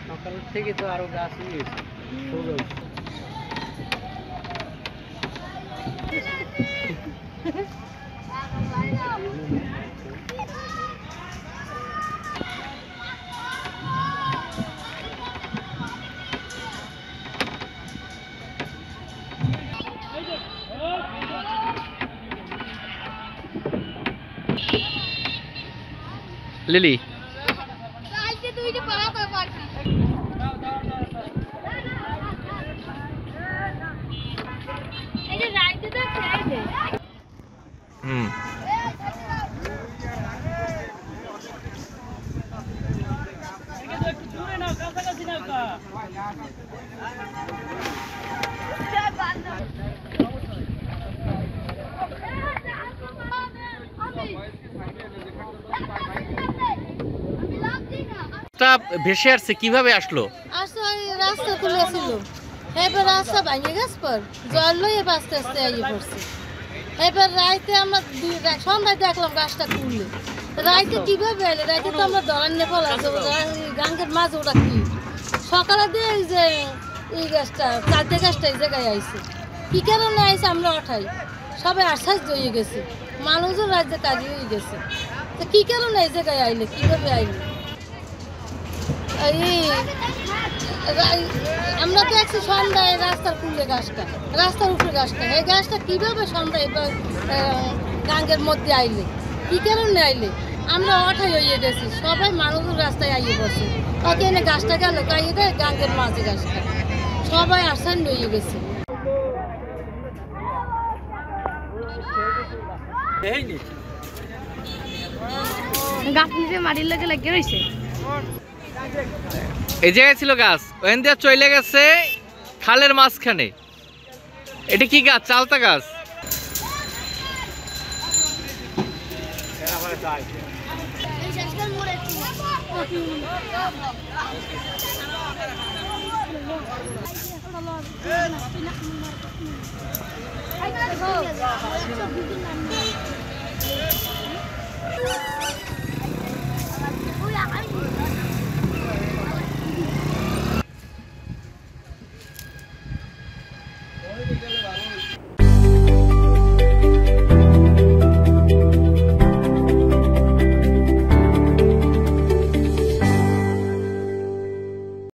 সকালের থেকে তো আরো গাছ নিয়েছে লিলি ভেসে আসছে কিভাবে আসলো? রাস্তা খুলেছিল, এবার রাস্তা ভাঙে গেছে পর জল লইয়ে আস্তে আস্তে আইয়ে পড়ছে। এবার রাইতে আমরা সন্ধ্যায় দেখলাম গাছটা খুললে, রাইতে কিভাবে এলে? রাইতে তো আমরা ধরার নিয়ে ফেলা গাঙ্গের মাঝে ওটা কি সকালে দিয়ে এই যে এই গাছটা চারটে গাছটা এই জায়গায় আইছে, কি কারণে আইসে আমরা ওঠাই সবাই আশ্বাস দিয়ে গেছে, মানুষজন রাজ্যে কাজে হয়ে গেছে। তো কি কারণে এই জায়গায় আইলে, কিভাবে আইলে? আমরা দেখছি সন্ধ্যায় রাস্তার খুললে গাছটা, রাস্তার উপরে গাছটা, এই গাছটা কিভাবে সন্ধ্যায় গাঙ্গের মধ্যে আইলে, কি কারণে আইলে? আমরা অঠাই হয়ে গেছি, সবাই মানুষের রাস্তায় আইয়ে পড়ছে। ওকে এনে গাছটা গেল কাইয়ে দেয় গাঙ্গের মাঝে গাছটা, সবাই আসান হয়ে গেছে। গাছ নিচে মাটির লাগে লাগিয়ে রয়েছে। এই জায়গায় ছিল গাছ, ওখান দিয়ে চলে গেছে খালের মাঝখানে। এটা কি গাছ? চালতা গাছ।